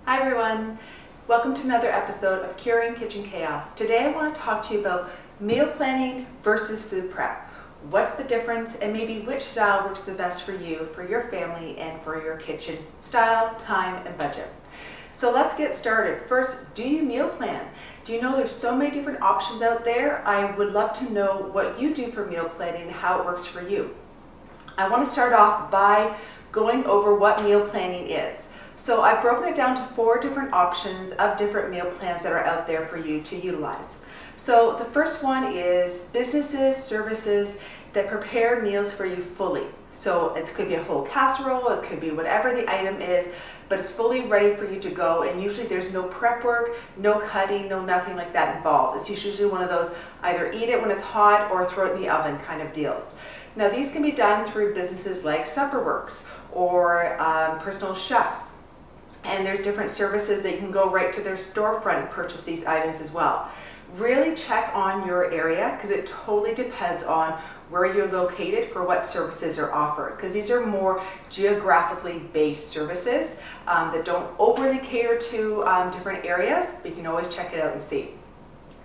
Hi everyone, welcome to another episode of Curing Kitchen Chaos. Today I want to talk to you about meal planning versus food prep. What's the difference and maybe which style works the best for you, for your family, and for your kitchen style, time, and budget. So let's get started. First, do you meal plan? Do you know there's so many different options out there? I would love to know what you do for meal planning and how it works for you. I want to start off by going over what meal planning is. So I've broken it down to 4 different options of different meal plans that are out there for you to utilize. So the first one is businesses, services that prepare meals for you fully. So it could be a whole casserole, it could be whatever the item is, but it's fully ready for you to go, and usually there's no prep work, no cutting, no nothing like that involved. It's usually one of those either eat it when it's hot or throw it in the oven kind of deals. Now these can be done through businesses like Supperworks or personal chefs. And there's different services that you can go right to their storefront and purchase these items as well. Really check on your area because it totally depends on where you're located for what services are offered, because these are more geographically based services that don't overly cater to different areas, but you can always check it out and see.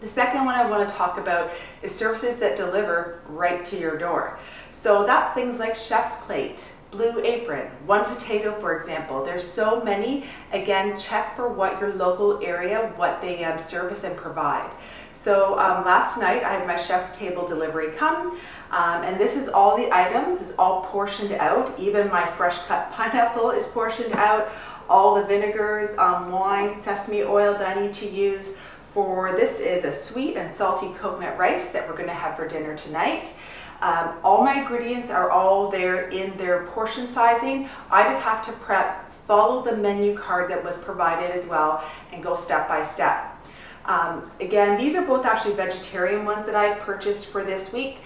The second one I want to talk about is services that deliver right to your door. So that's things like Chef's Plate, Blue Apron, One Potato, for example. There's so many. Again, check for what your local area, what they service and provide. So last night I had my Chef's Table delivery come, and this is all the items. It's all portioned out. Even my fresh cut pineapple is portioned out. All the vinegars, wine, sesame oil that I need to use for this is a sweet and salty coconut rice that we're going to have for dinner tonight. All my ingredients are all there in their portion sizing. I just have to prep, follow the menu card that was provided as well, and go step by step. Again, these are both actually vegetarian ones that I purchased for this week.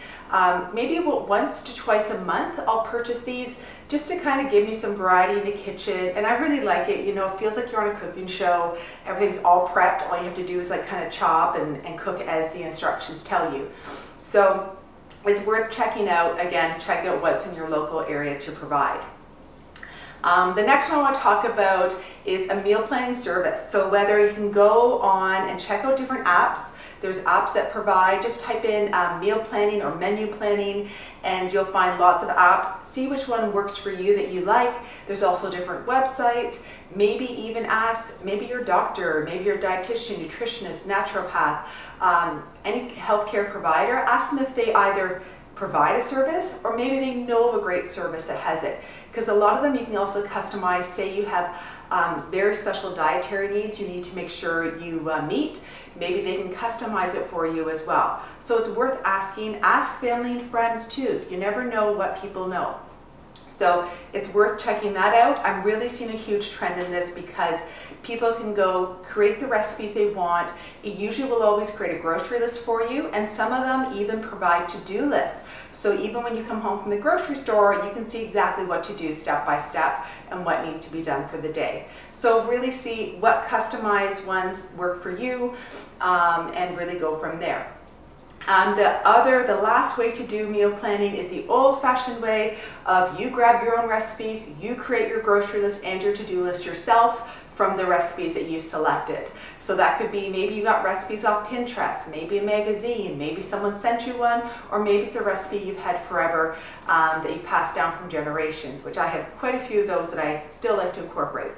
Maybe about once to twice a month I'll purchase these just to kind of give me some variety in the kitchen, and I really like it. You know, it feels like you're on a cooking show. Everything's all prepped. All you have to do is like kind of chop and cook as the instructions tell you. So it's worth checking out. Again, check out what's in your local area to provide. The next one I want to talk about is a meal planning service. So whether you can go on and check out different apps, there's apps that provide, just type in meal planning or menu planning and you'll find lots of apps. See which one works for you that you like. There's also different websites. Maybe even ask maybe your doctor, maybe your dietitian, nutritionist, naturopath, any healthcare provider. Ask them if they either provide a service or maybe they know of a great service that has it, because a lot of them you can also customize. Say you have very special dietary needs you need to make sure you meet, maybe they can customize it for you as well. So it's worth asking. Ask family and friends too. You never know what people know. So it's worth checking that out. I'm really seeing a huge trend in this because people can go create the recipes they want. It usually will always create a grocery list for you, and some of them even provide to-do lists. So even when you come home from the grocery store, you can see exactly what to do step by step and what needs to be done for the day. So really see what customized ones work for you and really go from there. The last way to do meal planning is the old-fashioned way of you grab your own recipes, you create your grocery list and your to-do list yourself from the recipes that you've selected. So that could be maybe you got recipes off Pinterest, maybe a magazine, maybe someone sent you one, or maybe it's a recipe you've had forever that you've passed down from generations, which I have quite a few of those that I still like to incorporate.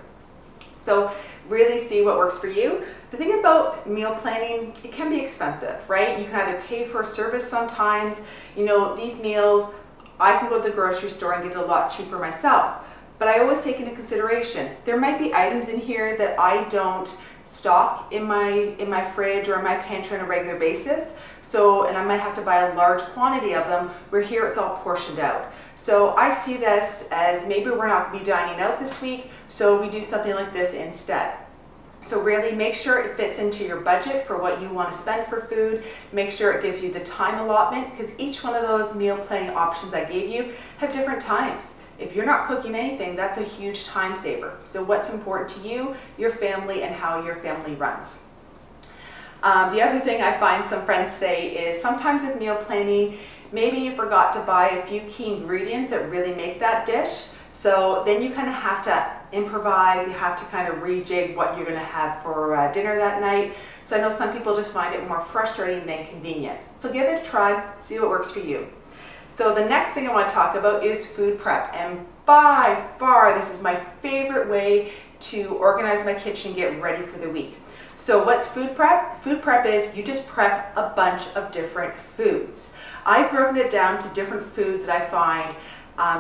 So really see what works for you. The thing about meal planning, it can be expensive, right? You can either pay for a service sometimes. You know, these meals, I can go to the grocery store and get it a lot cheaper myself. But I always take into consideration, there might be items in here that I don't stock in my fridge or in my pantry on a regular basis. So, and I might have to buy a large quantity of them, where here it's all portioned out. So I see this as maybe we're not going to be dining out this week, so we do something like this instead. So really make sure it fits into your budget for what you want to spend for food. Make sure it gives you the time allotment, because each one of those meal planning options I gave you have different times. If you're not cooking anything, that's a huge time saver. So what's important to you, your family, and how your family runs. The other thing I find some friends say is sometimes with meal planning, maybe you forgot to buy a few key ingredients that really make that dish. So then you kind of have to improvise, you have to kind of rejig what you're going to have for dinner that night. So I know some people just find it more frustrating than convenient. So give it a try, see what works for you. So the next thing I want to talk about is food prep, and by far this is my favorite way to organize my kitchen and get ready for the week. So what's food prep? Food prep is you just prep a bunch of different foods. I've broken it down to different foods that I find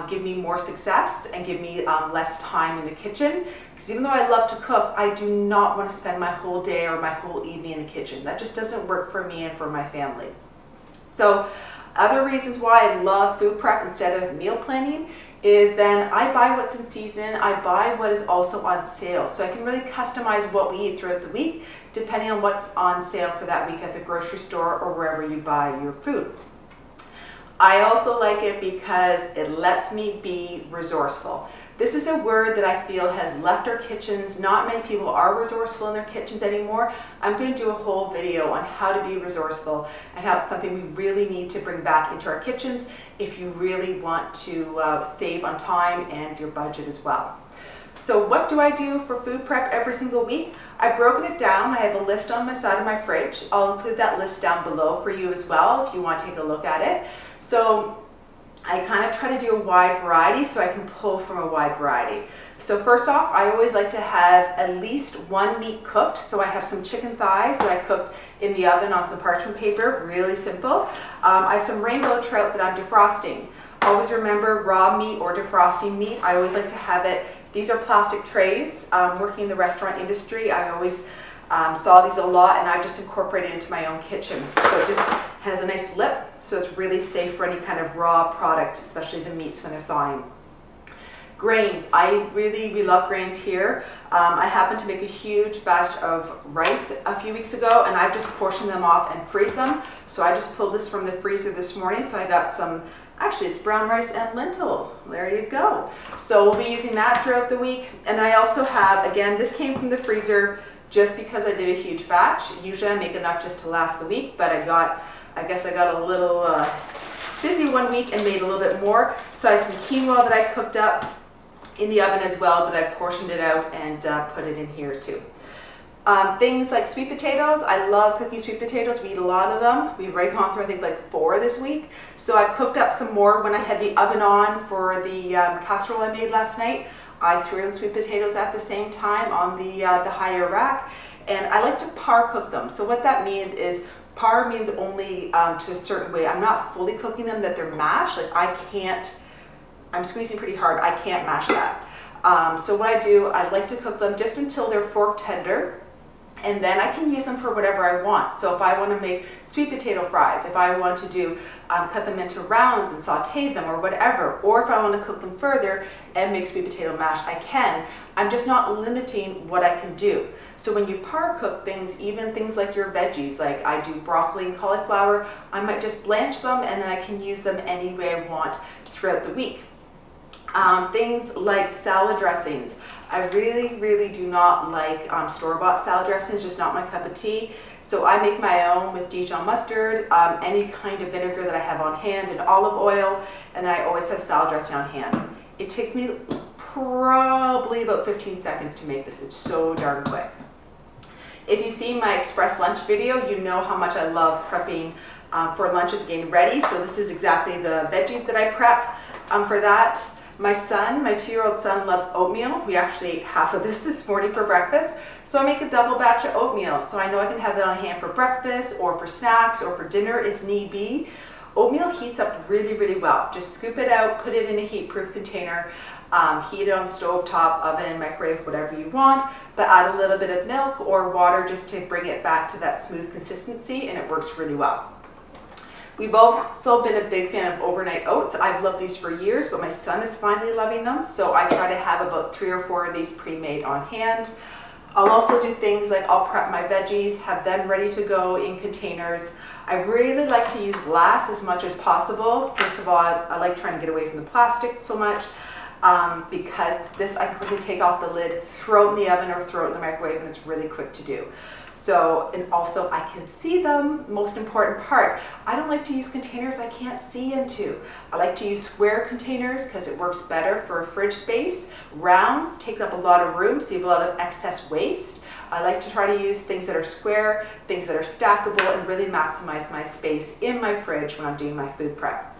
give me more success and give me less time in the kitchen. Because even though I love to cook, I do not want to spend my whole day or my whole evening in the kitchen. That just doesn't work for me and for my family. So other reasons why I love food prep instead of meal planning is then I buy what's in season, I buy what is also on sale. So I can really customize what we eat throughout the week depending on what's on sale for that week at the grocery store or wherever you buy your food. I also like it because it lets me be resourceful. This is a word that I feel has left our kitchens. Not many people are resourceful in their kitchens anymore. I'm going to do a whole video on how to be resourceful and how it's something we really need to bring back into our kitchens if you really want to save on time and your budget as well. So what do I do for food prep every single week? I've broken it down. I have a list on my side of my fridge. I'll include that list down below for you as well if you want to take a look at it. So I kind of try to do a wide variety so I can pull from a wide variety. So first off, I always like to have at least one meat cooked. So I have some chicken thighs that I cooked in the oven on some parchment paper, really simple. I have some rainbow trout that I'm defrosting. Always remember raw meat or defrosting meat. I always like to have it. These are plastic trays. Working in the restaurant industry, I always saw these a lot and I just incorporated it into my own kitchen. So it just has a nice lip, so it's really safe for any kind of raw product, especially the meats when they're thawing. Grains, we love grains here. I happened to make a huge batch of rice a few weeks ago and I've just portioned them off and freeze them. So I just pulled this from the freezer this morning, so I got some, actually it's brown rice and lentils. There you go. So we'll be using that throughout the week. And I also have, again, this came from the freezer just because I did a huge batch. Usually I make enough just to last the week, but I guess I got a little busy one week and made a little bit more. So I have some quinoa that I cooked up in the oven as well, but I portioned it out and put it in here too. Things like sweet potatoes. I love cooking sweet potatoes. We eat a lot of them. We've already gone through I think like 4 this week. So I cooked up some more when I had the oven on for the casserole I made last night. I threw in sweet potatoes at the same time on the higher rack, and I like to par cook them. So what that means is par means only to a certain way. I'm not fully cooking them that they're mashed. Like I'm squeezing pretty hard. I can't mash that. So what I do, I like to cook them just until they're fork tender. And then I can use them for whatever I want. So if I want to make sweet potato fries, if I want to do cut them into rounds and saute them or whatever, or if I want to cook them further and make sweet potato mash, I can. I'm just not limiting what I can do. So when you par cook things, even things like your veggies, like I do broccoli and cauliflower, I might just blanch them and then I can use them any way I want throughout the week. Things like salad dressings. I really do not like store-bought salad dressings, just not my cup of tea. So I make my own with Dijon mustard, any kind of vinegar that I have on hand, and olive oil, and then I always have salad dressing on hand. It takes me probably about 15 seconds to make this. It's so darn quick. If you've seen my express lunch video, you know how much I love prepping for lunches, getting ready. So this is exactly the veggies that I prep for that. My 2-year-old son loves oatmeal. We actually ate half of this morning for breakfast. So I make a double batch of oatmeal. So I know I can have that on hand for breakfast or for snacks or for dinner if need be. Oatmeal heats up really well. Just scoop it out, put it in a heat-proof container, heat it on stovetop, oven, microwave, whatever you want, but add a little bit of milk or water just to bring it back to that smooth consistency, and it works really well. We've also been a big fan of overnight oats. I've loved these for years, but my son is finally loving them, so I try to have about 3 or 4 of these pre-made on hand. I'll also do things like I'll prep my veggies, have them ready to go in containers. I really like to use glass as much as possible. First of all, I like trying to get away from the plastic so much. because this I quickly take off the lid, throw it in the oven or throw it in the microwave, and it's really quick to do. So, and also I can see them, most important part. I don't like to use containers I can't see into. I like to use square containers because it works better for fridge space. Rounds take up a lot of room, so you have a lot of excess waste. I like to try to use things that are square, things that are stackable, and really maximize my space in my fridge when I'm doing my food prep.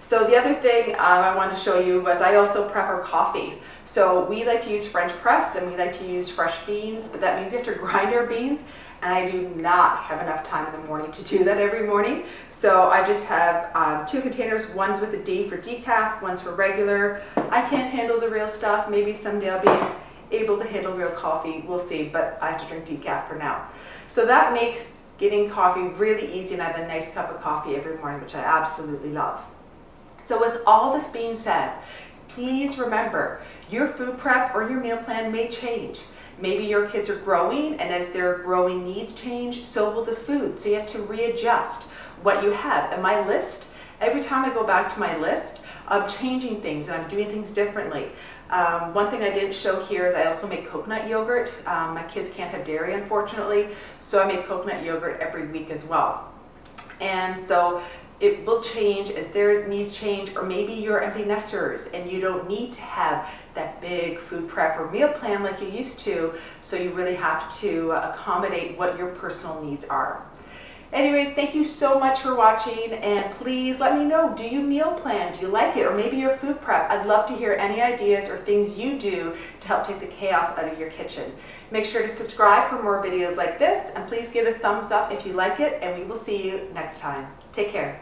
So the other thing I wanted to show you was I also prep our coffee. So we like to use French press and we like to use fresh beans, but that means you have to grind our beans, and I do not have enough time in the morning to do that every morning. So I just have 2 containers, one's with a D for decaf, one's for regular. I can't handle the real stuff. Maybe someday I'll be able to handle real coffee, we'll see, but I have to drink decaf for now. So that makes getting coffee really easy, and I have a nice cup of coffee every morning, which I absolutely love. So with all this being said, please remember, your food prep or your meal plan may change. Maybe your kids are growing, and as their growing needs change, so will the food. So you have to readjust what you have. And my list, every time I go back to my list, I'm changing things and I'm doing things differently. One thing I didn't show here is I also make coconut yogurt. My kids can't have dairy, unfortunately, so I make coconut yogurt every week as well. And so it will change as their needs change, or maybe you're empty nesters and you don't need to have that big food prep or meal plan like you used to, so you really have to accommodate what your personal needs are. Anyways, thank you so much for watching, and please let me know, do you meal plan? Do you like it? Or maybe your food prep. I'd love to hear any ideas or things you do to help take the chaos out of your kitchen. Make sure to subscribe for more videos like this, and please give a thumbs up if you like it, and we will see you next time. Take care.